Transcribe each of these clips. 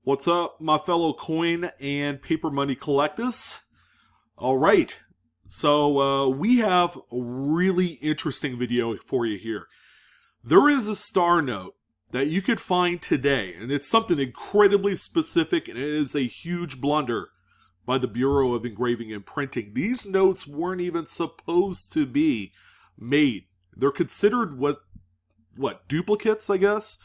What's up, my fellow coin and paper money collectors? All right, so we have a really interesting video for you here. There is a star note that you could find today, and it's something incredibly specific, and it is a huge blunder by the Bureau of Engraving and Printing. These notes weren't even supposed to be made. They're considered what duplicates, I guess?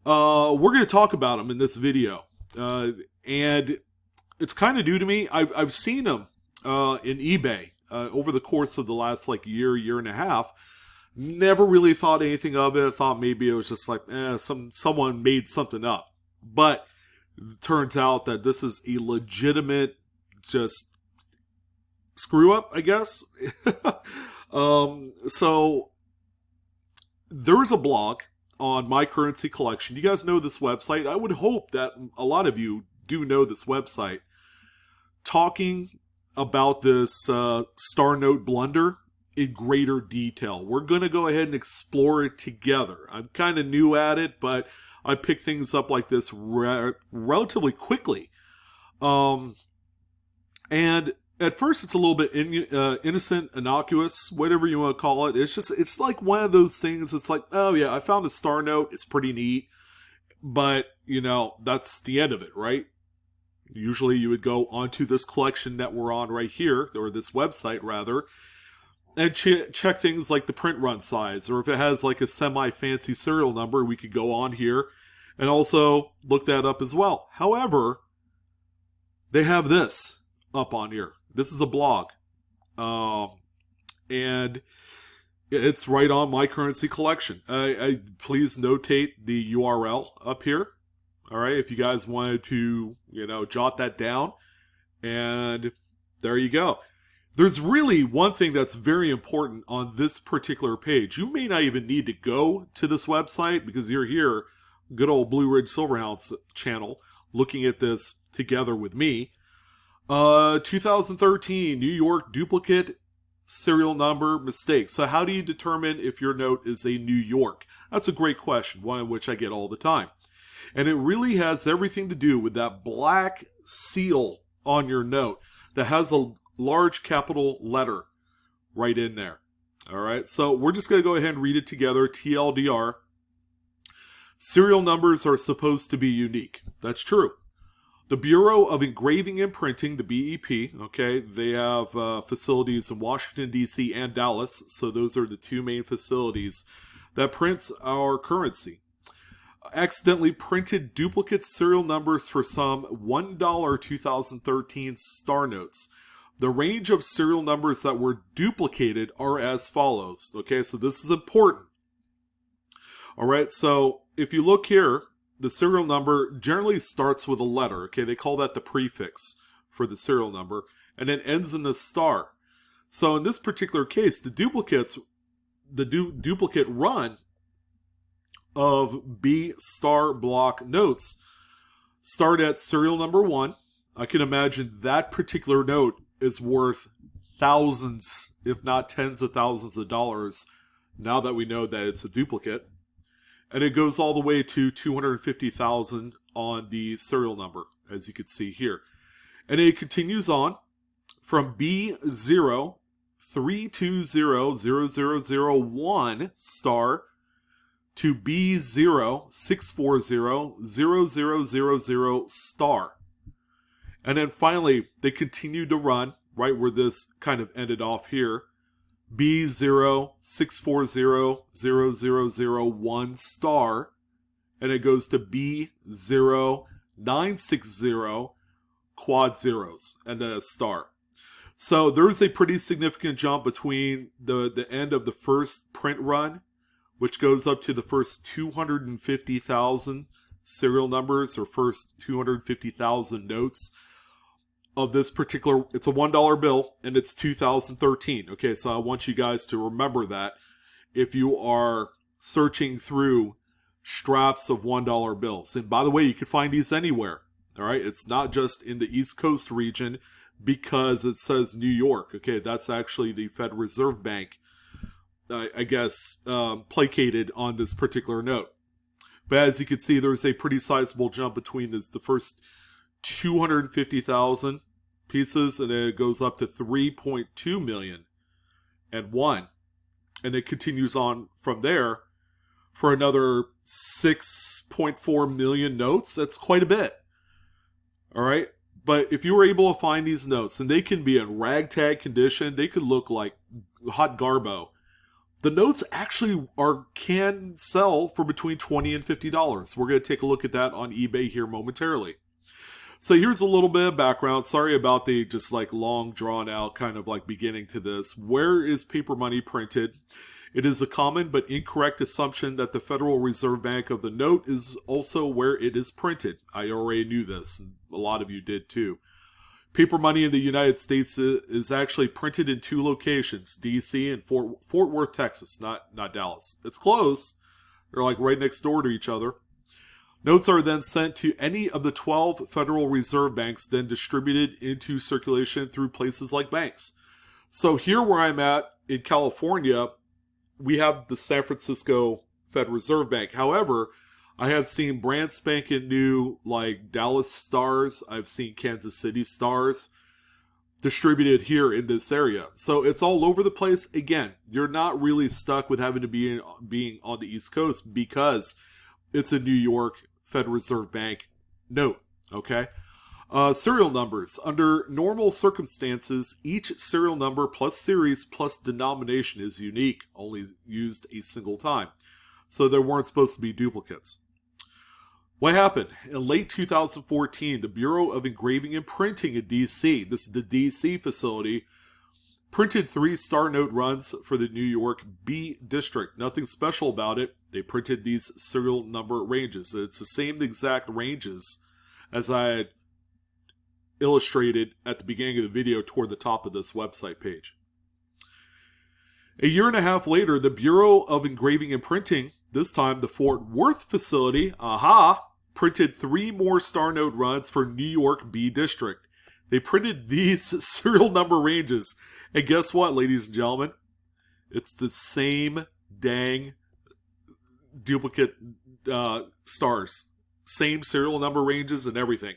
We're going to talk about them in this video. And it's kind of new to me. I've seen them in eBay over the course of the last year and a half. Never really thought anything of it. Thought maybe it was just someone made something up. But it turns out that this is a legitimate just screw up, I guess. So there's a blog on My Currency Collection. You guys know this website. I would hope that a lot of you do know this website. Talking about this star note blunder in greater detail. We're going to go ahead and explore it together. I'm kind of new at it, but I pick things up like this relatively quickly. And at first it's a little bit innocent, innocuous, whatever you want to call it. It's like one of those things. It's like, oh yeah, I found a star note. It's pretty neat. But, that's the end of it, right? Usually you would go onto this collection that we're on right here, or this website rather, and check things like the print run size, or if it has like a semi-fancy serial number, we could go on here and also look that up as well. However, they have this up on here. This is a blog, and it's right on My Currency Collection. I please notate the URL up here. All right, if you guys wanted to, jot that down, and there you go. There's really one thing that's very important on this particular page. You may not even need to go to this website because you're here, good old Blueridgesilverhound's channel, looking at this together with me. 2013 New York duplicate serial number mistake. So how do you determine if your note is a New York? That's a great question, one of which I get all the time. And it really has everything to do with that black seal on your note that has a large capital letter right in there. All right, so we're just going to go ahead and read it together. TLDR. Serial numbers are supposed to be unique. That's true. The Bureau of Engraving and Printing, the BEP, okay, they have facilities in Washington, D.C. and Dallas, so those are the two main facilities that prints our currency. Accidentally printed duplicate serial numbers for some $1 2013 star notes. The range of serial numbers that were duplicated are as follows. Okay, so this is important. All right, so if you look here, the serial number generally starts with a letter. Okay, they call that the prefix for the serial number, and it ends in a star. So in this particular case, the duplicate run of B star block notes start at serial number 1. I can imagine that particular note is worth thousands, if not tens of thousands of dollars, now that we know that it's a duplicate. And it goes all the way to $250,000 on the serial number, as you can see here. And it continues on from B0 3200001 star to B0 6400000 star. And then finally, they continue to run right where this kind of ended off here. B0 6400001 star, and it goes to B0 960 quad zeros, and then a star. So there's a pretty significant jump between the end of the first print run, which goes up to the first 250,000 serial numbers, or first 250,000 notes of this particular. It's a $1 bill, and it's 2013. Okay, so I want you guys to remember that if you are searching through straps of $1 bills. And by the way, you can find these anywhere. All right, it's not just in the East Coast region because it says New York. Okay, that's actually the Federal Reserve Bank, I guess, placated on this particular note. But as you can see, there's a pretty sizable jump between the first 250,000 pieces, and then it goes up to 3.2 million and one. And it continues on from there for another 6.4 million notes. That's quite a bit. All right. But if you were able to find these notes, and they can be in ragtag condition, they could look like hot garbo. The notes actually can sell for between $20 and $50. We're going to take a look at that on eBay here momentarily. So here's a little bit of background. Sorry about the just like long drawn out kind of like beginning to this. Where is paper money printed? It is a common but incorrect assumption that the Federal Reserve Bank of the note is also where it is printed. I already knew this. A lot of you did too. Paper money in the United States is actually printed in two locations, D.C. and Fort Worth, Texas, not Dallas. It's close. They're like right next door to each other. Notes are then sent to any of the 12 Federal Reserve banks, then distributed into circulation through places like banks. So here where I'm at in California, we have the San Francisco Fed Reserve Bank. However, I have seen brand spanking new like Dallas Stars. I've seen Kansas City Stars distributed here in this area. So it's all over the place. Again, you're not really stuck with having to be being on the East Coast because it's a New York Fed Reserve Bank note. Okay. Serial numbers. Under normal circumstances, each serial number plus series plus denomination is unique, only used a single time. So there weren't supposed to be duplicates. What happened? In late 2014, the Bureau of Engraving and Printing in D.C., this is the D.C. facility, printed 3 star note runs for the New York B district. Nothing special about it. They printed these serial number ranges. It's the same exact ranges as I had illustrated at the beginning of the video toward the top of this website page. A year and a half later, the Bureau of Engraving and Printing, this time the Fort Worth facility, printed 3 more star note runs for New York B district. They printed these serial number ranges. And guess what, ladies and gentlemen? It's the same dang duplicate stars. Same serial number ranges and everything.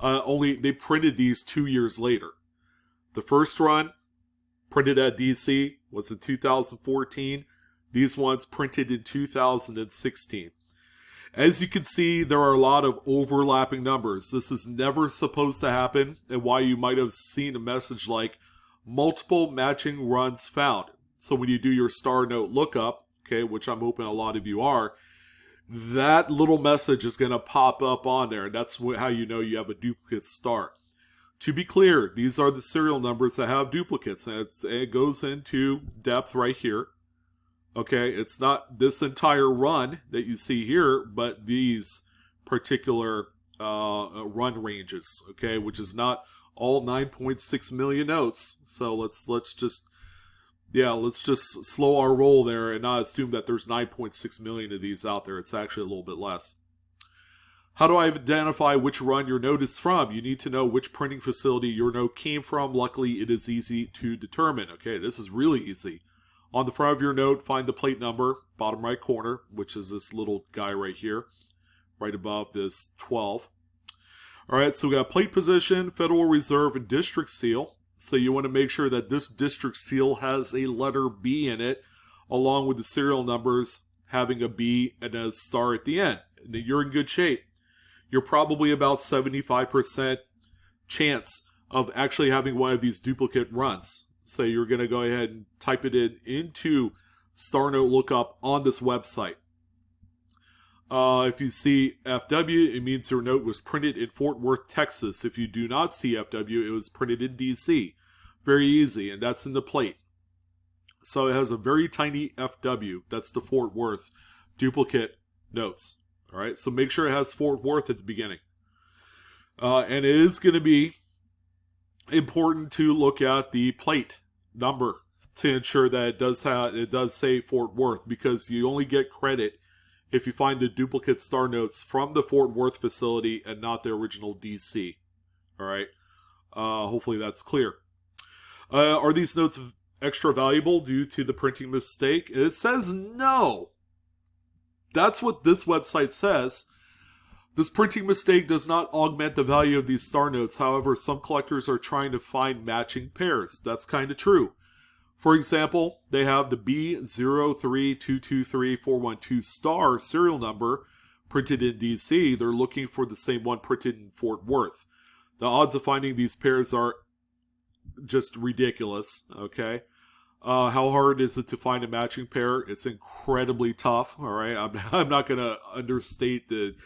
Only they printed these 2 years later. The first run, printed at DC, was in 2014. These ones printed in 2016. As you can see, there are a lot of overlapping numbers. This is never supposed to happen, and why you might have seen a message like multiple matching runs found. So when you do your star note lookup, okay, which I'm hoping a lot of you are, that little message is going to pop up on there, and that's how you know you have a duplicate star. To be clear, these are the serial numbers that have duplicates, and it goes into depth right here. Okay, it's not this entire run that you see here, but these particular run ranges, okay, which is not all 9.6 million notes. So let's just slow our roll there and not assume that there's 9.6 million of these out there. It's actually a little bit less. How do I identify which run your note is from? You need to know which printing facility your note came from. Luckily, it is easy to determine. Okay, this is really easy. On the front of your note, find the plate number, bottom right corner, which is this little guy right here, right above this 12. All right, so we got plate position, Federal Reserve, and district seal. So you want to make sure that this district seal has a letter B in it, along with the serial numbers having a B and a star at the end. And you're in good shape. You're probably about 75% chance of actually having one of these duplicate runs. So you're going to go ahead and type it into Star Note Lookup on this website. If you see FW, it means your note was printed in Fort Worth, Texas. If you do not see FW, it was printed in DC. Very easy, and that's in the plate. So it has a very tiny FW. That's the Fort Worth duplicate notes. All right, so make sure it has Fort Worth at the beginning. And it is going to be important to look at the plate number to ensure that it does say Fort Worth, because you only get credit if you find the duplicate star notes from the Fort Worth facility and not the original DC. All right, hopefully that's clear. Are these notes extra valuable due to the printing mistake? It says no. that's what this website says. This printing mistake does not augment the value of these star notes. However, some collectors are trying to find matching pairs. That's kind of true. For example, they have the B03223-412 star serial number printed in DC. They're looking for the same one printed in Fort Worth. The odds of finding these pairs are just ridiculous, okay? How hard is it to find a matching pair? It's incredibly tough, all right? I'm not going to understate the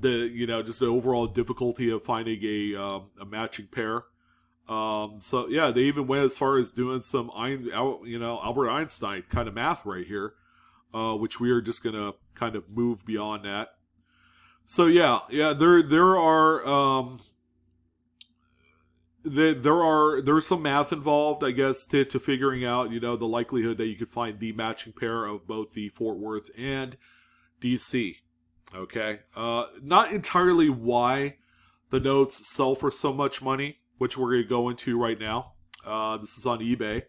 just the overall difficulty of finding a matching pair. So yeah, they even went as far as doing some Albert Einstein kind of math right here, which we are just going to kind of move beyond that. So yeah, there's some math involved, I guess, to figuring out, the likelihood that you could find the matching pair of both the Fort Worth and DC. Okay. Not entirely why the notes sell for so much money, which we're going to go into right now. This is on eBay.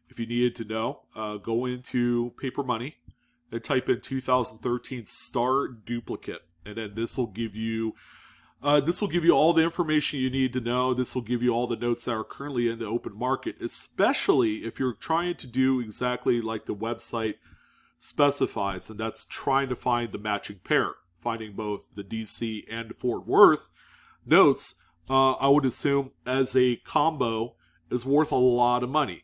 If you needed to know, go into Paper Money and type in 2013 Star Duplicate. And then this will give you all the information you need to know. This will give you all the notes that are currently in the open market, especially if you're trying to do exactly like the website specifies, and that's trying to find the matching pair. Finding both the DC and Fort Worth notes, I would assume, as a combo is worth a lot of money.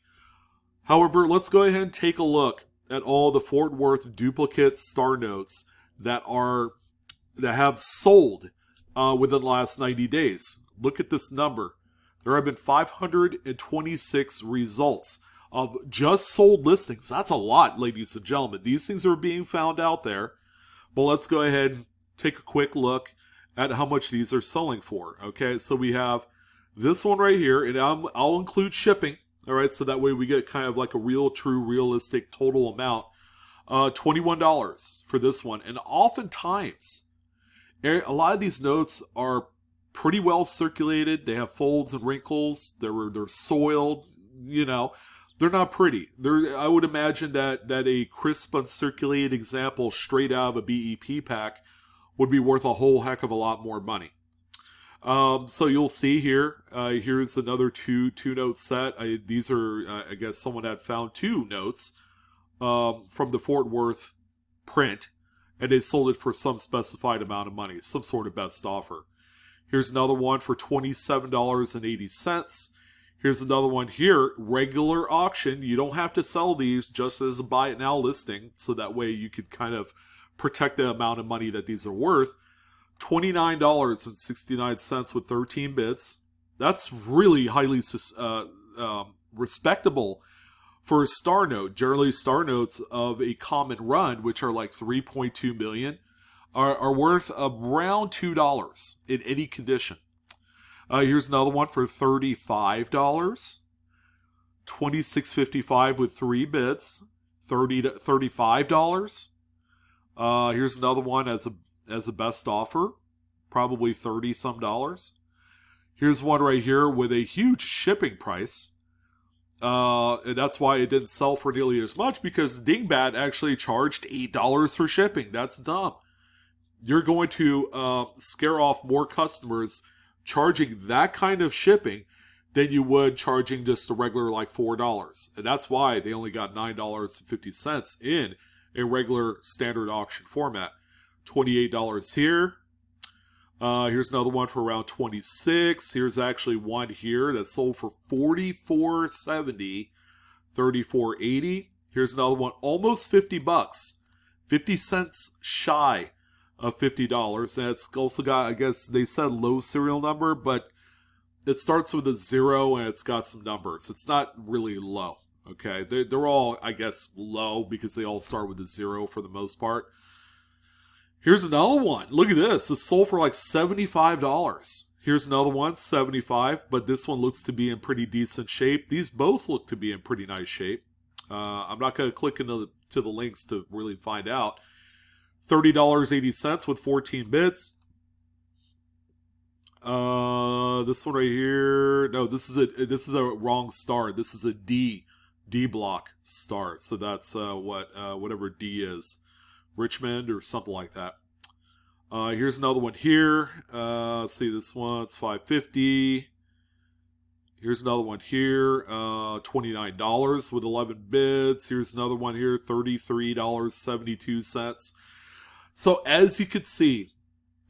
However, let's go ahead and take a look at all the Fort Worth duplicate star notes that have sold within the last 90 days. Look at this number. There have been 526 results of just sold listings. That's a lot, ladies and gentlemen. These things are being found out there. But let's go ahead and take a quick look at how much these are selling for. Okay, so we have this one right here, and I'll include shipping. All right, so that way we get kind of like a realistic total amount. $21 for this one. And oftentimes, a lot of these notes are pretty well circulated. They have folds and wrinkles. They're soiled. They're not pretty. I would imagine that a crisp, uncirculated example straight out of a BEP pack would be worth a whole heck of a lot more money. So you'll see here. Here's another two note set. These are, I guess, someone had found two notes from the Fort Worth print, and they sold it for some specified amount of money, some sort of best offer. Here's another one for $27.80. Here's another one here, regular auction. You don't have to sell these just as a buy it now listing, so that way you can kind of protect the amount of money that these are worth. $29.69 with 13 bits. That's really highly respectable for a star note. Generally, star notes of a common run, which are like 3.2 million, are worth around $2 in any condition. Here's another one for $35. $26.55 with 3 bits. $35. Here's another one as a best offer, probably $30 some. Here's one right here with a huge shipping price. And that's why it didn't sell for nearly as much, because Dingbat actually charged $8 for shipping. That's dumb. You're going to scare off more customers charging that kind of shipping than you would charging just a regular like $4. And that's why they only got $9.50 in a regular standard auction format. $28 here. Here's another one for around $26. Here's actually one here that sold for $44.70, $34.80. Here's another one, almost $50, 50 cents shy of $50. And it's also got, I guess they said low serial number, but it starts with a 0 and it's got some numbers. It's not really low. Okay, they're all, I guess, low because they all start with a 0 for the most part. Here's another one. Look at this. This sold for like $75. Here's another one, $75, but this one looks to be in pretty decent shape. These both look to be in pretty nice shape. I'm not going to click into the links to really find out. $30.80 with 14 bits. This one right here. No, this is a wrong star. This is a D block star. So that's whatever D is. Richmond or something like that. Here's another one here. Let's see, this one's $5.50. Here's another one here, $29 with 11 bids. Here's another one here, $33.72. So as you can see,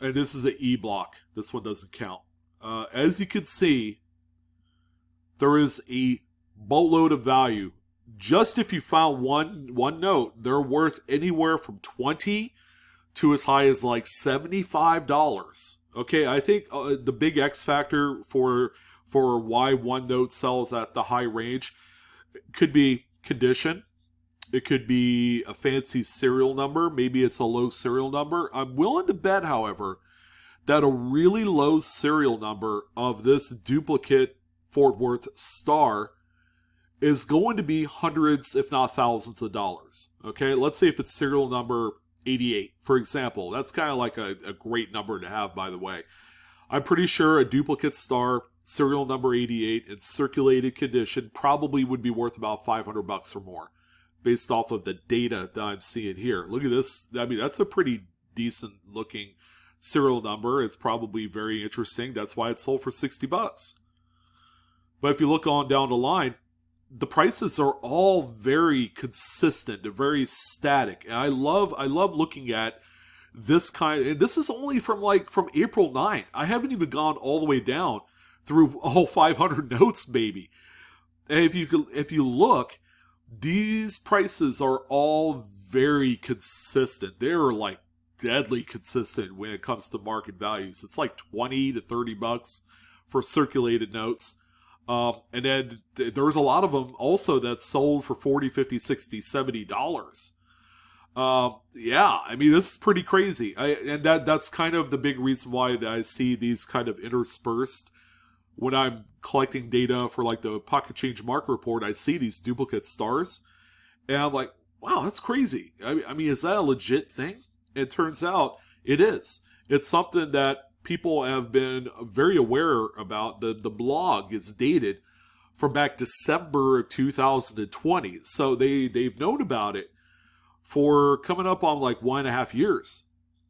and this is an E block. This one doesn't count. As you can see, there is a boatload of value. Just if you found one note, they're worth anywhere from $20 to as high as like $75. Okay, I think the big X factor for why one note sells at the high range could be condition. It could be a fancy serial number. Maybe it's a low serial number. I'm willing to bet, however, that a really low serial number of this duplicate Fort Worth star is going to be hundreds, if not thousands of dollars. Okay, let's say if it's serial number 88, for example. That's kind of like a great number to have, by the way. I'm pretty sure a duplicate star, serial number 88, in circulated condition probably would be worth about $500 or more, based off of the data that I'm seeing here. Look at this. I mean, that's a pretty decent looking serial number. It's probably very interesting. That's why it sold for $60. But if you look on down the line, the prices are all very consistent. They're very static. And I love looking at this kind. And this is only from April 9. I haven't even gone all the way down through all 500 notes, baby. And if you look, these prices are all very consistent. They're like deadly consistent when it comes to market values. It's like $20 to $30 for circulated notes. And then there's a lot of them also that sold for $40, $50, $60, $70. Yeah, I mean, this is pretty crazy. And that's kind of the big reason why I see these kind of interspersed when I'm collecting data for like the Pocket Change Market Report. I see these duplicate stars, and I'm like, wow, that's crazy. I mean, is that a legit thing? It turns out it is. It's something that people have been very aware about. The blog is dated from back December of 2020. So they've known about it for coming up on like 1.5 years.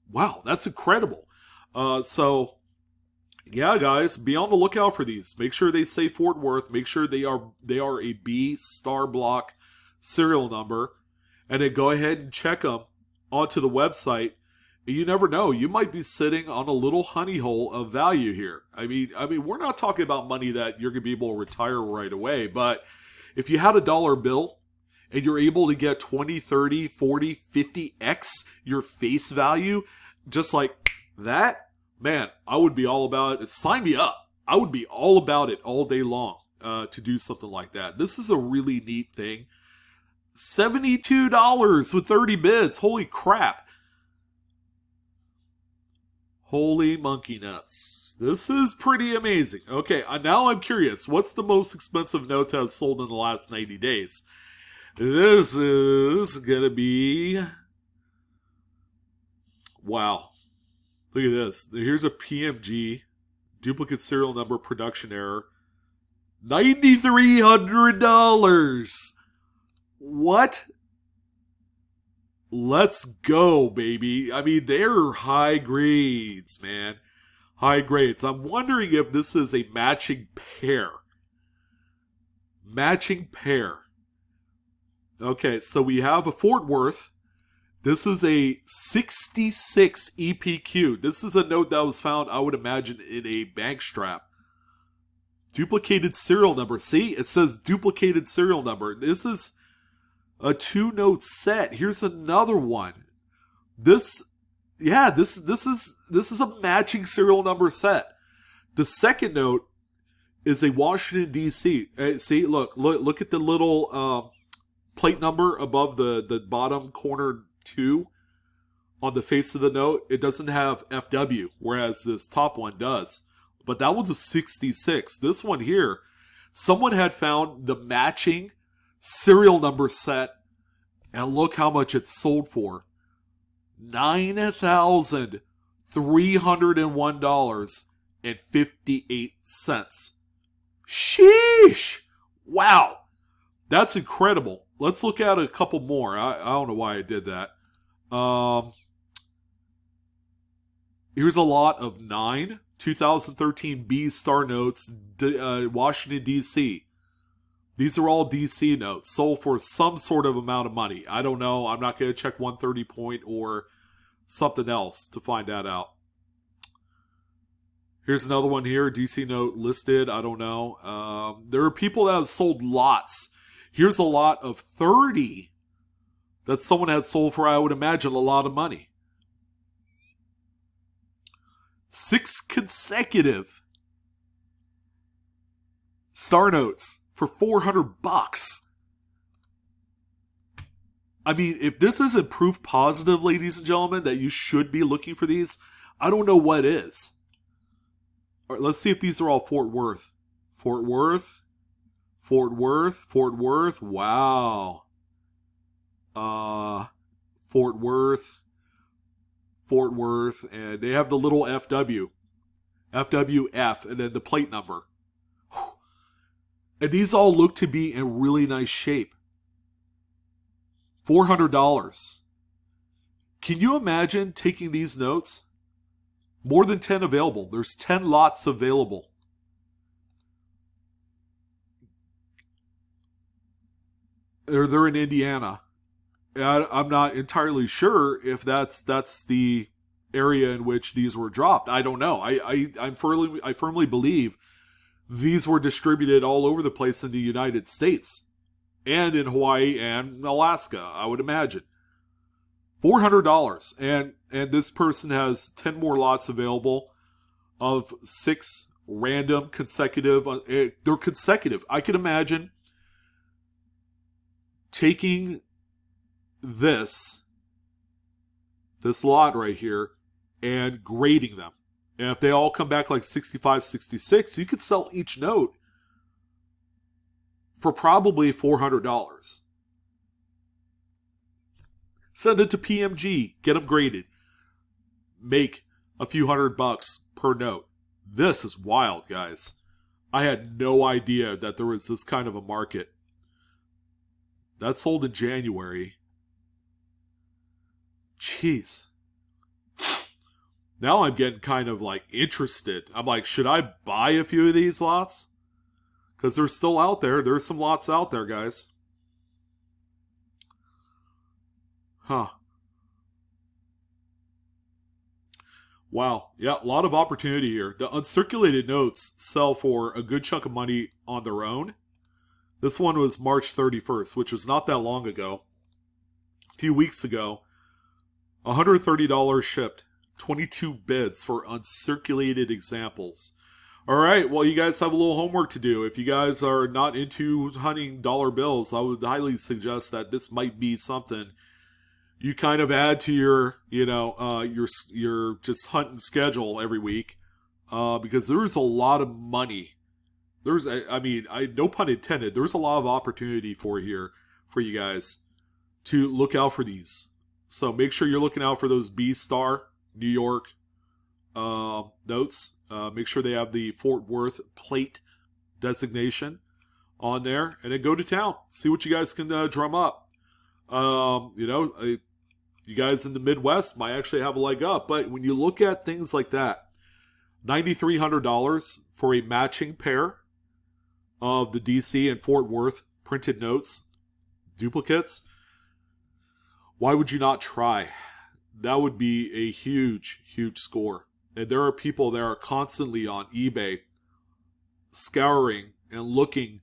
Wow, that's incredible. So yeah, guys, be on the lookout for these. Make sure they say Fort Worth. Make sure they are a B star block serial number. And then go ahead and check them onto the website. You never know. You might be sitting on a little honey hole of value here. I mean, we're not talking about money that you're going to be able to retire right away. But if you had a dollar bill and you're able to get 20, 30, 40, 50x your face value, just like that, man, I would be all about it. Sign me up. I would be all about it all day long to do something like that. This is a really neat thing. $72 with 30 bids. Holy crap. Holy monkey nuts. This is pretty amazing. Okay, now I'm curious. What's the most expensive note that has sold in the last 90 days? This is going to be... Wow. Look at this. Here's a PMG. Duplicate serial number production error. $9,300. What? Let's go, baby. I mean, they're high grades, man. High grades. I'm wondering if this is a matching pair. Matching pair. Okay, so we have a Fort Worth. This is a 66 EPQ. This is a note that was found, I would imagine, in a bank strap. Duplicated serial number. See, it says duplicated serial number. This is a 2-note set. Here's another one. This is a matching serial number set. The second note is a Washington D.C. See, look at the little plate number above the bottom corner 2 on the face of the note. It doesn't have FW, whereas this top one does. But that one's a 66. This one here, someone had found the matching serial number set, and look how much it sold for. $9,301.58. Sheesh! Wow! That's incredible. Let's look at a couple more. I don't know why I did that. Here's a lot of 9 2013 B star notes, Washington, D.C. These are all DC notes, sold for some sort of amount of money. I don't know. I'm not going to check 130 point or something else to find that out. Here's another one here, DC note listed. I don't know. There are people that have sold lots. Here's a lot of 30 that someone had sold for, I would imagine, a lot of money. 6 consecutive star notes for $400. I mean, if this isn't proof positive, ladies and gentlemen, that you should be looking for these, I don't know what is. All right, let's see if these are all Fort Worth. Fort Worth. Fort Worth. Fort Worth. Wow. Fort Worth. Fort Worth. And they have the little FW. FWF. And then the plate number. And these all look to be in really nice shape. $400. Can you imagine taking these notes? More than 10 available. There's 10 lots available. They're in Indiana. I'm not entirely sure if that's the area in which these were dropped. I don't know. I firmly believe these were distributed all over the place in the United States and in Hawaii and Alaska, I would imagine. $400. And this person has 10 more lots available of 6 random consecutive. They're consecutive. I can imagine taking this lot right here and grading them. And if they all come back like 65, 66, you could sell each note for probably $400. Send it to PMG, get them graded. Make a few $100 per note. This is wild, guys. I had no idea that there was this kind of a market. That sold in January. Jeez. Now I'm getting kind of like interested. I'm like, should I buy a few of these lots? Because they're still out there. There's some lots out there, guys. Huh. Wow. Yeah, a lot of opportunity here. The uncirculated notes sell for a good chunk of money on their own. This one was March 31st, which was not that long ago. A few weeks ago. $130 shipped. 22 bids for uncirculated examples. All right, well, you guys have a little homework to do. If you guys are not into hunting dollar bills, I would highly suggest that this might be something you kind of add to your, your just hunting schedule every week, because there's a lot of money. There's, no pun intended. There's a lot of opportunity for you guys to look out for these. So make sure you're looking out for those B Star New York notes. Make sure they have the Fort Worth plate designation on there, and then go to town. See what you guys can drum up. You guys in the Midwest might actually have a leg up, but when you look at things like that, $9,300 for a matching pair of the DC and Fort Worth printed notes, duplicates, why would you not try? That would be a huge, huge score. And there are people that are constantly on eBay scouring and looking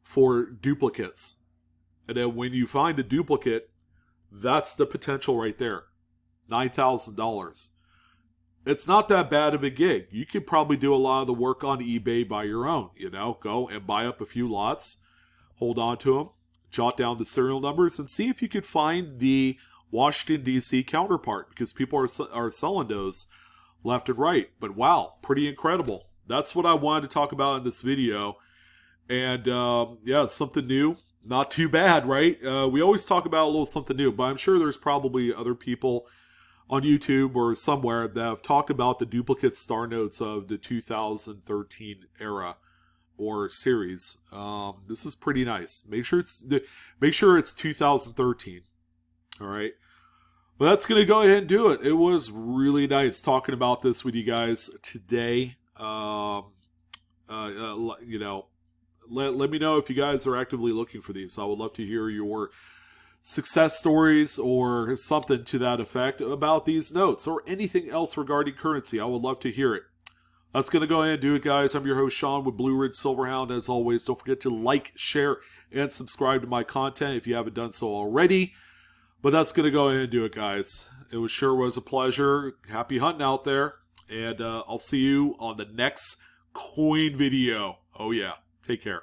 for duplicates. And then when you find a duplicate, that's the potential right there. $9,000. It's not that bad of a gig. You could probably do a lot of the work on eBay by your own. Go and buy up a few lots, hold on to them, jot down the serial numbers, and see if you could find the Washington, D.C. counterpart, because people are selling those left and right. But wow, pretty incredible. That's what I wanted to talk about in this video. And something new. Not too bad, right? We always talk about a little something new, but I'm sure there's probably other people on YouTube or somewhere that have talked about the duplicate star notes of the 2013 era or series. This is pretty nice. Make sure it's 2013. All right. But that's going to go ahead and do it. It was really nice talking about this with you guys today. You know, let me know if you guys are actively looking for these. I would love to hear your success stories or something to that effect about these notes or anything else regarding currency. I would love to hear it. That's going to go ahead and do it, guys. I'm your host, Sean, with Blue Ridge Silverhound. As always, don't forget to like, share, and subscribe to my content if you haven't done so already. But that's going to go ahead and do it, guys. It sure was a pleasure. Happy hunting out there. And I'll see you on the next coin video. Oh, yeah. Take care.